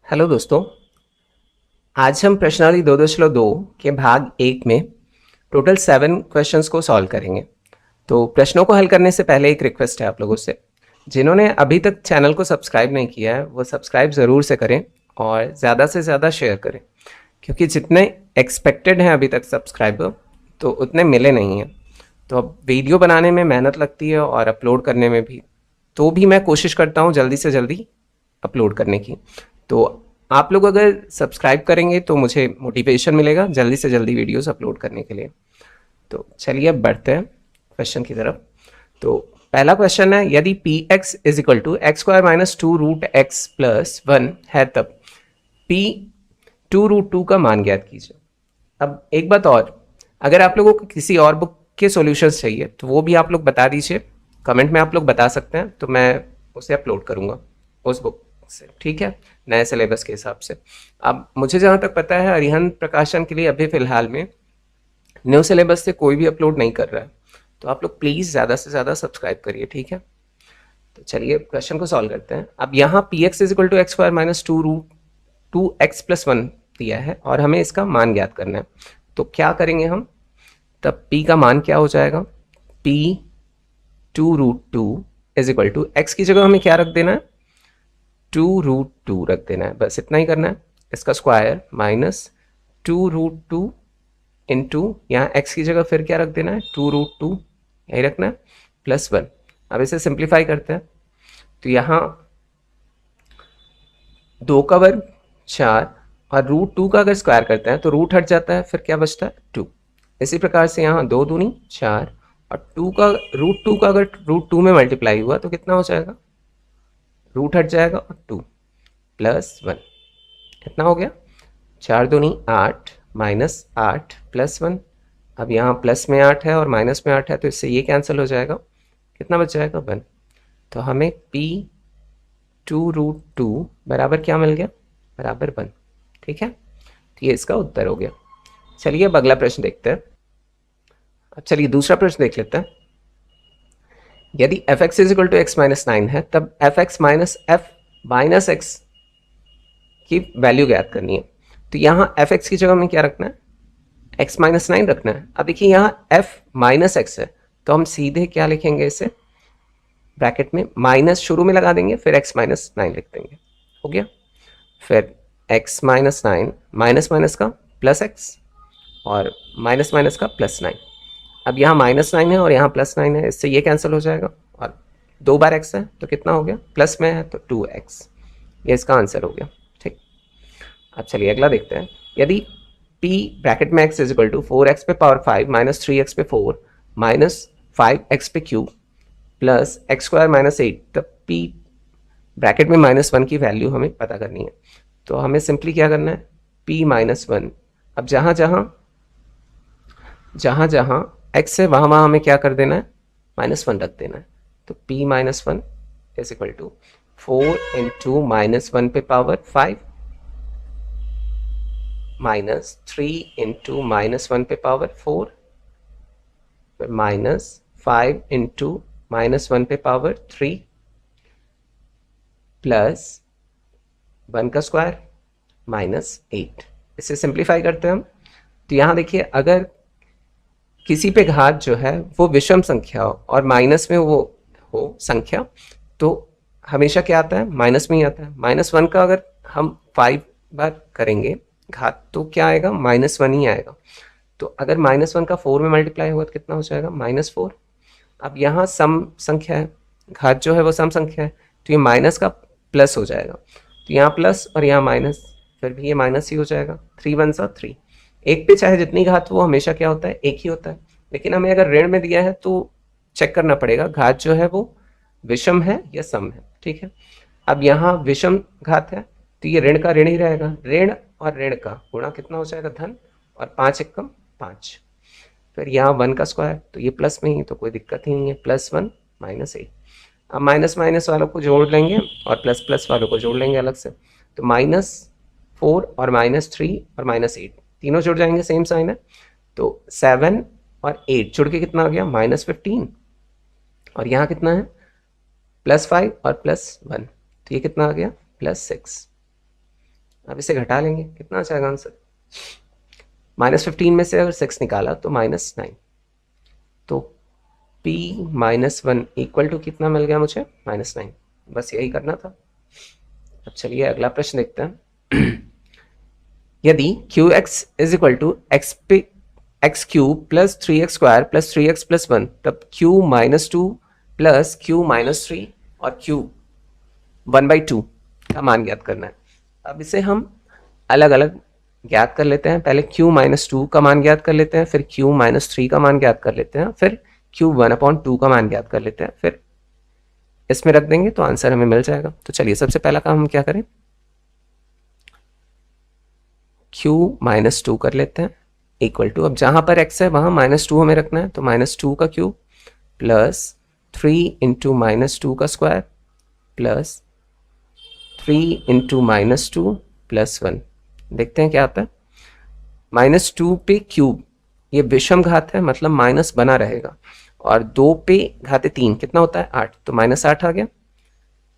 Hello दोस्तों। आज हम प्रश्नावली 2.2 के भाग 1 में टोटल 7 क्वेश्चंस को सॉल्व करेंगे। तो प्रश्नों को हल करने से पहले एक रिक्वेस्ट है आप लोगों से, जिन्होंने अभी तक चैनल को सब्सक्राइब नहीं किया है वो सब्सक्राइब ज़रूर से करें और ज़्यादा से ज़्यादा शेयर करें, क्योंकि जितने एक्सपेक्टेड हैं अभी तक सब्सक्राइबर तो उतने मिले नहीं हैं। तो अब वीडियो बनाने में मेहनत लगती है और अपलोड करने में भी, तो भी मैं कोशिश करता हूँ जल्दी से जल्दी अपलोड करने की। तो आप लोग अगर सब्सक्राइब करेंगे तो मुझे मोटिवेशन मिलेगा जल्दी से जल्दी वीडियोस अपलोड करने के लिए। तो चलिए अब बढ़ते हैं क्वेश्चन की तरफ। तो पहला क्वेश्चन है, यदि p x is equal to x square minus 2√x+1 है तब पी 2√2 का मान ज्ञात कीजिए। अब एक बात और, अगर आप लोगों को किसी और बुक के सॉल्यूशंस चाहिए तो वो भी आप लोग बता दीजिए, कमेंट में आप लोग बता सकते हैं, तो मैं उसे अपलोड करूँगा उस बुक से, ठीक है, नए सिलेबस के हिसाब से। अब मुझे जहाँ तक पता है अरिहंत प्रकाशन के लिए अभी फ़िलहाल में न्यू सिलेबस से कोई भी अपलोड नहीं कर रहा है, तो आप लोग प्लीज़ ज़्यादा से ज़्यादा सब्सक्राइब करिए, ठीक है। तो चलिए क्वेश्चन को सॉल्व करते हैं। अब यहाँ p x is equal to x square minus 2√2x+1 दिया है और हमें इसका मान ज्ञात करना है। तो क्या करेंगे हम, तब p का मान क्या हो जाएगा, p 2√2 is equal to x की जगह हमें क्या रख देना है, 2√2 रख देना है, बस इतना ही करना है। इसका स्क्वायर माइनस 2√2 इंटू यहाँ एक्स की जगह फिर क्या रख देना है, 2√2 यही रखना है, +1। अब इसे सिंप्लीफाई करते हैं तो यहाँ 2 का वर्ग 4 और √2 का अगर स्क्वायर करते हैं तो रूट हट जाता है, फिर क्या बचता है 2। इसी प्रकार से यहाँ 2 दूनी 4 और 2 का √2 का अगर √2 में मल्टीप्लाई हुआ तो कितना हो जाएगा, रूट हट जाएगा और 2 +1, कितना हो गया, 4 दूनी 8 माइनस 8 +1। अब यहाँ प्लस में 8 है और माइनस में 8 है तो इससे ये कैंसिल हो जाएगा, कितना बच जाएगा 1। तो हमें p 2√2 बराबर क्या मिल गया, बराबर 1, ठीक है। तो ये इसका उत्तर हो गया। चलिए अब अगला प्रश्न देखते हैं। अब चलिए दूसरा प्रश्न देख लेते हैं। यदि f x is equal to x minus 9 है तब f x minus f minus x की वैल्यू ज्ञात करनी है। तो यहाँ एफ एक्स की जगह में क्या रखना है, एक्स माइनस 9 रखना है। अब देखिए यहाँ एफ माइनस एक्स है तो हम सीधे क्या लिखेंगे, इसे ब्रैकेट में माइनस शुरू में लगा देंगे, फिर एक्स माइनस 9 लिख देंगे, हो गया। फिर एक्स माइनस 9 माइनस माइनस का प्लस एक्स और माइनस माइनस का +9। अब यहाँ -9 है और यहाँ +9 है, इससे ये कैंसिल हो जाएगा और 2 बार x है तो कितना हो गया, प्लस में है तो 2x, ये इसका आंसर हो गया, ठीक। अब चलिए अगला देखते हैं। यदि p ब्रैकेट में x is equal to 4x पे पावर 5 माइनस 3x पे 4 माइनस 5x पे cube plus x square minus 8, तब p ब्रैकेट में -1 की वैल्यू हमें पता करनी है। तो हमें सिंपली क्या करना है, p -1। अब जहाँ जहाँ x है वहाँ हमें क्या कर देना है, -1 रख देना है। तो p -1 is equal to 4 into -1 पे पावर 5 माइनस 3 इंटू -1 पे पावर 4 फिर -5 इंटू -1 पे पावर 3 प्लस 1 का स्क्वायर -8। इसे सिंप्लीफाई करते हैं हम। तो यहाँ देखिए, अगर किसी पे घात जो है वो विषम संख्या हो और माइनस में वो हो संख्या, तो हमेशा क्या आता है, माइनस में ही आता है। -1 का अगर हम 5 बार करेंगे घात तो क्या आएगा, -1 ही आएगा। तो अगर -1 का 4 में मल्टीप्लाई हुआ तो कितना हो जाएगा, -4। अब यहाँ सम संख्या है, घात जो है वो सम संख्या है, तो ये माइनस का प्लस हो जाएगा। तो यहाँ प्लस और यहाँ माइनस, फिर भी ये माइनस ही हो जाएगा। 3 1 सा 3, एक पे चाहे जितनी घात वो हमेशा क्या होता है, एक ही होता है। लेकिन हमें अगर ऋण में दिया है तो चेक करना पड़ेगा घात जो है वो विषम है या सम है, ठीक है। अब यहाँ विषम घात है तो ये ऋण का ऋण ही रहेगा, ऋण और ऋण का गुणा कितना हो जाएगा, धन, और 5 एकम 5। फिर यहाँ 1 का स्क्वायर तो ये प्लस में ही, तो कोई दिक्कत ही नहीं है, +1 -8। अब माइनस माइनस वालों को जोड़ लेंगे और प्लस प्लस वालों को जोड़ लेंगे अलग से। तो -4 और -3 और -8 तीनों जुड़ जाएंगे, सेम साइन है। तो 7 और 8 जुड़ के कितना आ गया, -15। और यहाँ कितना है, +5 और +1, तो ये कितना आ गया, +6। अब इसे घटा लेंगे, कितना आ जाएगा आंसर? -15 में से अगर 6 निकाला तो -9, तो p -1 इक्वल टू कितना मिल गया मुझे? -9। बस यही करना था। अब चलिए अगला प्रश्न देखते हैं। यदि qx is equal to x cube plus 3x² plus 3x plus 1, तब q -2 प्लस q -3 और q 1/2 का मान ज्ञात करना है। अब इसे हम अलग अलग ज्ञात कर लेते हैं। पहले q -2 का मान ज्ञात कर लेते हैं, फिर q -3 का मान ज्ञात कर लेते हैं, फिर q 1/2 का मान ज्ञात कर लेते हैं, फिर इसमें रख देंगे तो आंसर हमें मिल जाएगा। तो चलिए सबसे पहला काम हम क्या करें, q -2 कर लेते हैं इक्वल टू, अब जहां पर x है वहां -2 हमें रखना है, तो -2 का क्यूब प्लस 3 इंटू -2 का स्क्वायर प्लस 3 इंटू -2 प्लस 1। देखते हैं क्या आता है। -2 पे क्यूब, ये विषम घात है मतलब माइनस बना रहेगा, और 2 पे घाते 3 कितना होता है? 8, तो -8 आ गया।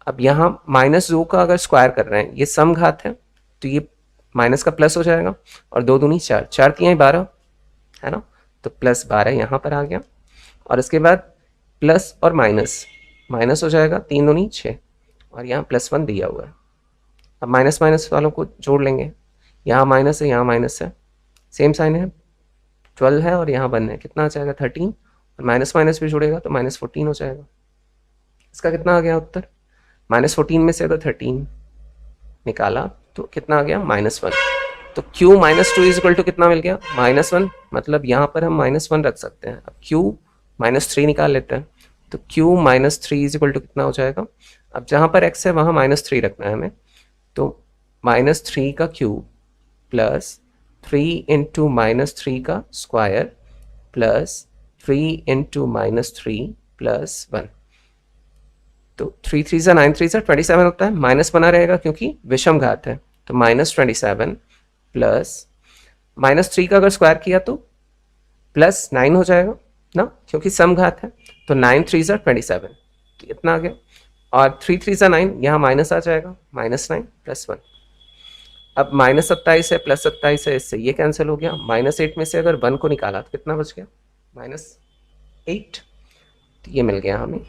अब यहाँ -2 का अगर स्क्वायर कर रहे हैं, ये सम घात है तो ये माइनस का प्लस हो जाएगा, और 2 दूनी 4, 4 3 12 है ना, तो +12 यहाँ पर आ गया। और इसके बाद प्लस और माइनस, माइनस हो जाएगा, 3 दूनी 6, और यहाँ +1 दिया हुआ है। अब माइनस माइनस वालों को जोड़ लेंगे, यहाँ माइनस है यहाँ माइनस है, सेम साइन है, 12 है और यहाँ 1 है, कितना आ जाएगा? 13, और माइनस माइनस भी जुड़ेगा तो -14 हो जाएगा। इसका कितना आ गया उत्तर? -14 में से अगर 13 निकाला तो कितना आ गया? -1। तो q -2 इज इक्वल टू कितना मिल गया? -1, मतलब यहाँ पर हम -1 रख सकते हैं। अब q -3 निकाल लेते हैं, तो q -3 इज इक्वल टू कितना हो जाएगा? अब जहाँ पर x है वहाँ -3 रखना है हमें, तो -3 का क्यूब प्लस 3 इंटू -3 का स्क्वायर प्लस 3 इंटू -3 प्लस 1, तो 3 3 सा 9 3 सा 27 होता है, माइनस बना रहेगा क्योंकि विषम घात है, तो -27 प्लस -3 का अगर स्क्वायर किया तो +9 हो जाएगा ना, क्योंकि सम घात है, तो 9 3 सा 27, तो इतना आ गया। और 3 3 सा 9, यहाँ माइनस आ जाएगा, -9 +1। अब -27 है +27 है, इससे ये कैंसिल हो गया। -8 में से अगर 1 को निकाला तो कितना बच गया? -8, तो ये मिल गया हमें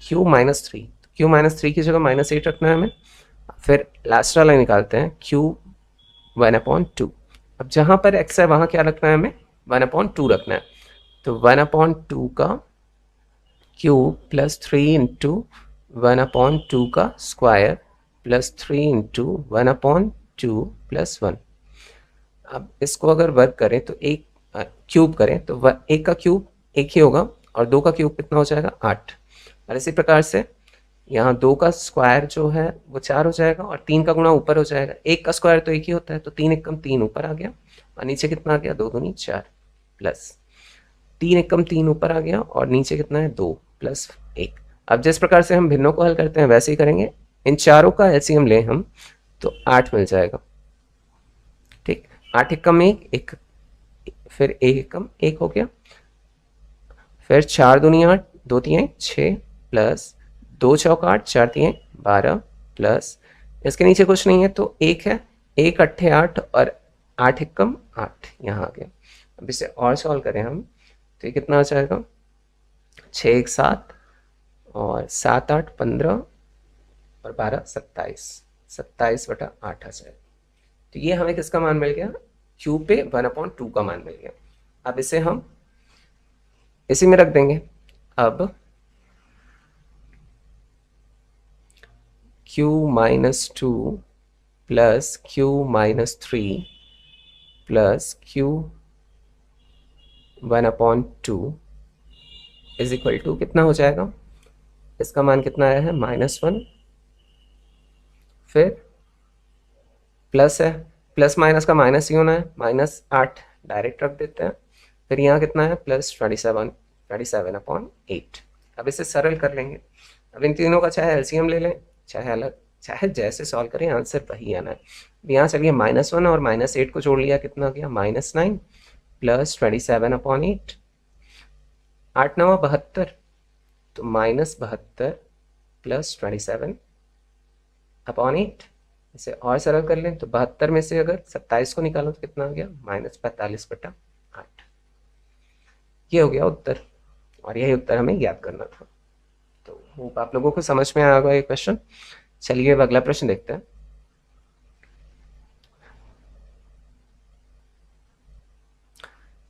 q -3। q -3 की जगह -8 रखना है हमें। फिर लास्ट वाला निकालते हैं, q 1/2। अब जहाँ पर x है वहाँ क्या रखना है हमें? 1/2 रखना है, तो 1/2 का क्यूब प्लस 3 इंटू 1/2 का स्क्वायर प्लस 3 इंटू 1/2 प्लस 1। अब इसको अगर वर्क करें तो एक क्यूब करें तो एक का क्यूब एक ही होगा, और 2 का क्यूब कितना हो जाएगा? 8। और इसी प्रकार से यहाँ 2 का स्क्वायर जो है वो 4 हो जाएगा, और 3 का गुणा ऊपर हो जाएगा। 1 का स्क्वायर तो एक ही होता है, तो 3 एकम 3 ऊपर आ गया, और नीचे कितना आ गया? 2 दूनी 4 प्लस 3 एकम 3 ऊपर आ गया, और नीचे कितना है? 2 प्लस 1। अब जिस प्रकार से हम भिन्नों को हल करते हैं वैसे ही करेंगे। इन चारों का एलसीएम लें हम तो 8 मिल जाएगा। ठीक, 8 एकम 1, फिर 1 एकम 1 हो गया, फिर 4 दूनी 8, 2 3 6 प्लस 2 चौक 8, 4 3 12 प्लस इसके नीचे कुछ नहीं है तो 1 है, 1 अट्ठे 8 और 8 एकम 8 यहाँ आ गया। अब इसे और सॉल्व करें हम तो ये कितना आ जाएगा? 6 1 7 और 7 8 15 और 12 27, 27/8 आ जाएगा। तो ये हमें किसका मान मिल गया? q पे 1/2 का मान मिल गया। अब इसे हम इसी में रख देंगे। अब q -2 plus q -3 plus q 1/2 is equal to कितना हो जाएगा? इसका मान कितना आया है? -1, फिर प्लस है, प्लस माइनस का माइनस ही होना है, -8 डायरेक्ट रख देते हैं, फिर यहाँ कितना है? +27/8। अब इसे सरल कर लेंगे। अब इन तीनों का चाहे एलसीएम ले लें, चाहे अलग, चाहे जैसे सॉल्व करें, आंसर वही आना है। यहाँ चलिए -1 और -8 को जोड़ लिया, कितना हो गया? -9 प्लस 27/8, 8 9 72, तो -72 प्लस 27/8, इसे और सरल कर लें तो 72 में से अगर 27 को निकालो तो कितना आ गया, -45/8। ये हो गया उत्तर, और यही उत्तर हमें याद करना था। तो होप आप लोगों को समझ में आया होगा ये क्वेश्चन। चलिए अब अगला प्रश्न देखते हैं।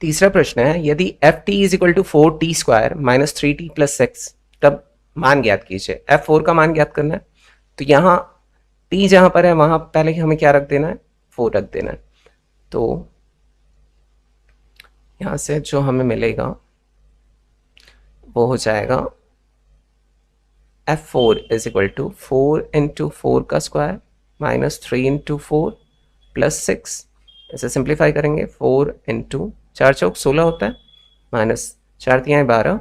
तीसरा प्रश्न है, यदि f t is equal to 4t² minus 3t plus 6, तब मान ज्ञात कीजिए। f4 का मान ज्ञात करना है, तो यहाँ t जहां पर है वहां पहले हमें क्या रख देना है, 4 रख देना है। तो यहां से जो हमें मिलेगा वो हो जाएगा f4 is equal to 4 into 4 का स्क्वायर माइनस 3 इंटू 4 प्लस 6। इसे सिंप्लीफाई करेंगे, 4 इंटू 4 चौक 16 होता है, माइनस 4 तियां 12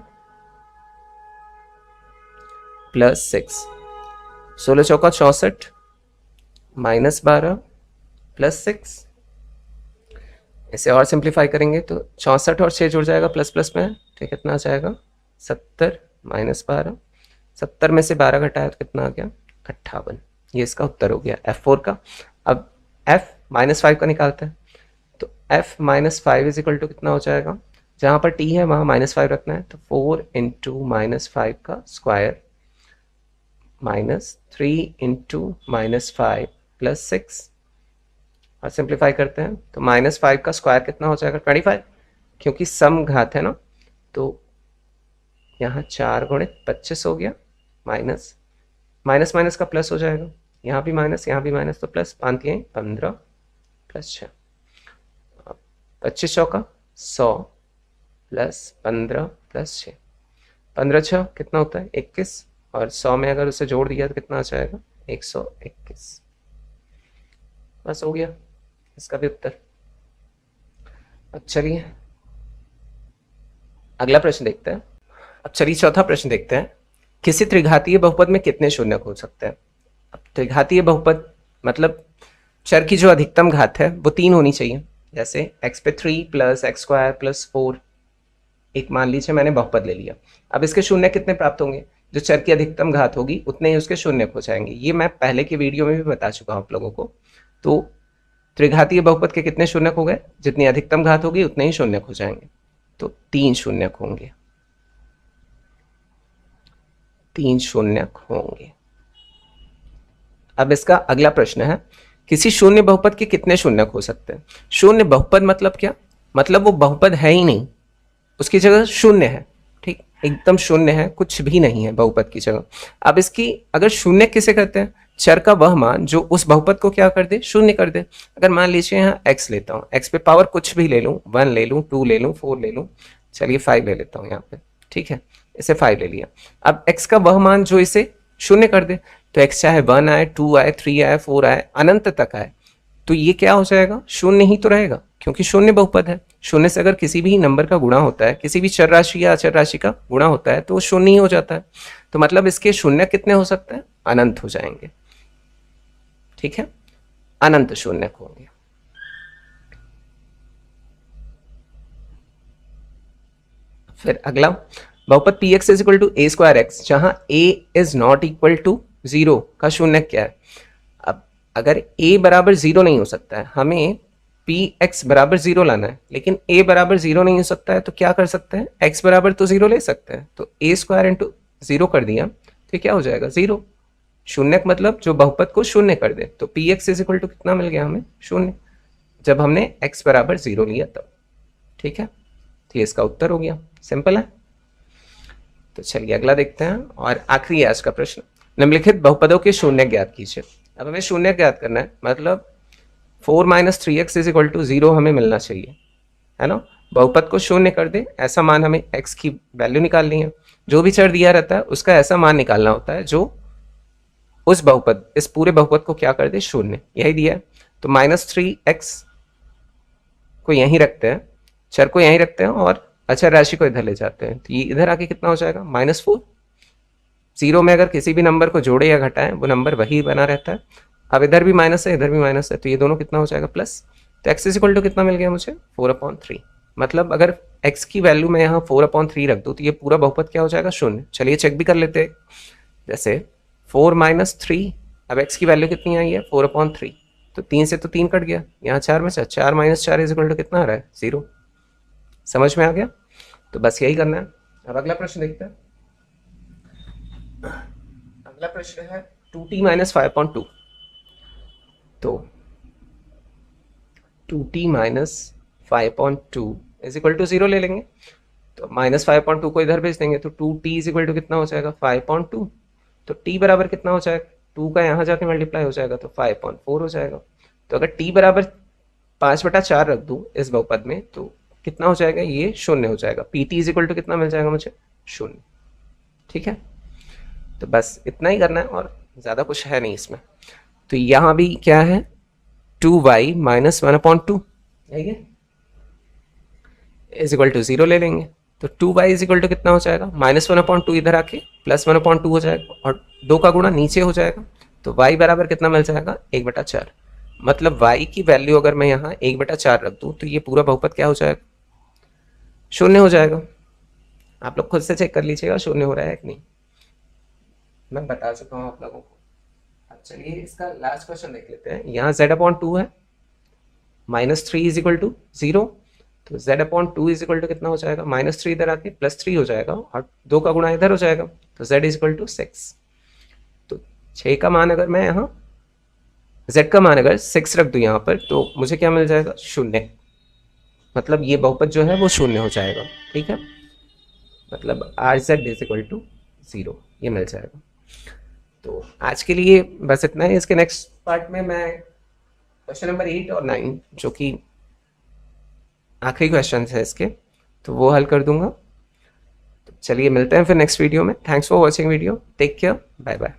प्लस 6, 16 चौका 64 माइनस 12 प्लस 6। इसे और सिंप्लीफाई करेंगे तो 64 और 6 जुड़ जाएगा प्लस प्लस में, तो कितना आ जाएगा 70 माइनस 12, 70 में से 12 घटाया तो कितना आ गया 58। ये इसका उत्तर हो गया f4 का। अब f -5 का निकालते हैं, तो f -5 इज इक्वल टू कितना हो जाएगा, जहाँ पर t है वहाँ -5 रखना है, तो 4 इंटू -5 का स्क्वायर माइनस 3 इंटू -5 प्लस 6, और सिंप्लीफाई करते हैं तो -5 का स्क्वायर कितना हो जाएगा 25, क्योंकि सम घात है ना, तो यहाँ 4 गुणित 25 हो गया, माइनस माइनस माइनस का प्लस हो जाएगा, यहाँ भी माइनस यहाँ भी माइनस, तो प्लस 5 15 प्लस 6, 25 चौका 100 प्लस 15 प्लस 6, 15 6 कितना होता है 21, और 100 में अगर उसे जोड़ दिया तो कितना आ जाएगा 121। बस हो गया इसका भी उत्तर। अब चलिए अगला प्रश्न देखते हैं। अब चलिए चौथा प्रश्न देखते हैं, किसी त्रिघातीय बहुपद में कितने शून्यक हो सकते हैं। अब त्रिघातीय बहुपद मतलब चर की जो अधिकतम घात है वो 3 होनी चाहिए, जैसे x पे 3 प्लस x² प्लस 4, एक मान लीजिए मैंने बहुपद ले लिया। अब इसके शून्य कितने प्राप्त होंगे, जो चर की अधिकतम घात होगी उतने ही उसके शून्य हो जाएंगे। ये मैं पहले के वीडियो में भी बता चुका हूं आप लोगों को। तो त्रिघातीय बहुपद के कितने शून्यक हो गए, जितनी अधिकतम घात होगी उतने ही शून्यक हो जाएंगे, तो 3 शून्यक होंगे, 3 शून्यक होंगे। अब इसका अगला प्रश्न है, किसी शून्य बहुपद के कितने शून्यक हो सकते हैं। शून्य बहुपद मतलब क्या, मतलब वो बहुपद है ही नहीं, उसकी जगह शून्य है, ठीक, एकदम शून्य है, कुछ भी नहीं है बहुपद की जगह। अब इसकी अगर शून्य किसे कहते हैं, चर का वह मान जो उस बहुपद को क्या कर दे, शून्य कर दे। अगर मान लीजिए यहाँ x लेता हूँ, x पे पावर कुछ भी ले लूँ, 1 ले लूँ, 2 ले लूँ, 4 ले लूँ, चलिए 5 ले लेता हूँ यहाँ पे, ठीक है, इसे 5 ले लिया। अब x का वह मान जो इसे शून्य कर दे, तो x चाहे 1 आए, 2 आए, 3 आए, 4 आए, अनंत तक आए, तो ये क्या हो जाएगा, शून्य ही तो रहेगा, क्योंकि शून्य बहुपद है। शून्य से अगर किसी भी नंबर का गुणा होता है, किसी भी चर राशि या अचर राशि का गुणा होता है, तो वो शून्य ही हो जाता है। तो मतलब इसके शून्य कितने हो सकते हैं, अनंत हो जाएंगे, ठीक है, अनंत शून्य होंगे। फिर अगला बहुपद px is equal to a²x, जहां a is not equal to 0 का शून्य क्या है। अब अगर a बराबर 0 नहीं हो सकता है, हमें px बराबर 0 लाना है, लेकिन a बराबर 0 नहीं हो सकता है, तो क्या कर सकते हैं, x बराबर तो 0 ले सकते हैं, तो a² इंटू 0 कर दिया तो क्या हो जाएगा 0। शून्यक मतलब जो बहुपद को शून्य कर दे, तो px इज इक्वल टू कितना मिल गया हमें, शून्य, जब हमने x बराबर 0 लिया तब, ठीक है, तो ये इसका उत्तर हो गया, सिंपल है। तो चलिए अगला देखते हैं और आखिरी आज का प्रश्न, निम्नलिखित बहुपदों के शून्य ज्ञात कीजिए। अब हमें शून्य ज्ञात करना है, मतलब 4 - 3x इज इक्वल टू 0 हमें मिलना चाहिए, है ना। बहुपद को शून्य कर दे, ऐसा मान हमें x की वैल्यू निकालनी है। जो भी चर दिया रहता है उसका ऐसा मान निकालना होता है जो उस बहुपद, इस पूरे बहुपद को क्या कर दे, शून्य, यही दिया है। तो -3x को यहीं रखते हैं, चर को यहीं रखते हैं और अचर राशि को इधर ले जाते हैं, तो ये इधर आके कितना हो जाएगा -4। 0 में अगर किसी भी नंबर को जोड़े या घटाएं वो नंबर वही बना रहता है। अब इधर भी माइनस है, इधर भी माइनस है, तो ये दोनों कितना हो जाएगा प्लस। तो x इज इक्वल टू कितना मिल गया मुझे, 4/3। मतलब अगर x की वैल्यू मैं यहाँ 4/3 रख दूँ तो ये पूरा बहुपद क्या हो जाएगा, शून्य। चलिए चेक भी कर लेते हैं, जैसे 4 - 3 अब x की वैल्यू कितनी आई है 4/3, तो 3 से तो 3 कट गया, यहाँ 4 में से 4 - 4 इज इक्वल टू कितना आ रहा है 0। समझ में आ गया? तो बस यही करना है। अब अगला प्रश्न देखते हैं। अगला प्रश्न है 2t - 5/2। तो 2t - 5/2 इज इक्वल टू 0 ले लेंगे, तो -5/2 को इधर भेज देंगे, तो 2t इज इक्वल टू कितना हो जाएगा 5/2। तो t बराबर कितना हो जाएगा, 2 का यहाँ जाके मल्टीप्लाई हो जाएगा तो 5/4 हो जाएगा। तो अगर t बराबर 5/4 रख दूँ इस बहुपद में तो कितना हो जाएगा, ये 0 हो जाएगा। pt इज इक्वल टू कितना मिल जाएगा मुझे 0। ठीक है, तो बस इतना ही करना है और ज़्यादा कुछ है नहीं इसमें। तो यहाँ भी क्या है 2y - 1/2 है इज इक्वल टू 0 ले लेंगे, तो 2y इज इक्वल टू कितना हो जाएगा -1/2 इधर आके +1/2 हो जाएगा और 2 का गुणा नीचे हो जाएगा, तो y बराबर कितना मिल जाएगा 1/4। मतलब y की वैल्यू अगर मैं यहाँ 1/4 रख दूँ तो ये पूरा बहुपद क्या हो जाएगा 0 हो जाएगा। आप लोग खुद से चेक कर लीजिएगा 0 हो रहा है कि नहीं, मैं बता चुका हूँ आप लोगों को। अब चलिए इसका लास्ट क्वेश्चन देख लेते हैं। यहाँ z/2 है, -3 इज इक्वल टू 0, तो z/2 इज इक्वल टू कितना हो जाएगा -3 इधर आके +3 हो जाएगा और 2 का गुणा इधर हो जाएगा, तो z इज इक्वल टू 6। तो 6 का मान अगर मैं यहाँ z का मान अगर 6 रख दूँ यहाँ पर तो मुझे क्या मिल जाएगा 0। मतलब ये बहुपद जो है वो 0 हो जाएगा। ठीक है, मतलब rz इज इक्वल टू 0 ये मिल जाएगा। तो आज के लिए बस इतना है। इसके नेक्स्ट पार्ट में मैं क्वेश्चन नंबर 8 और 9 जो कि आखिरी क्वेश्चन है इसके, तो वो हल कर दूंगा। तो चलिए मिलते हैं फिर नेक्स्ट वीडियो में। Thanks for watching video, take care, bye bye.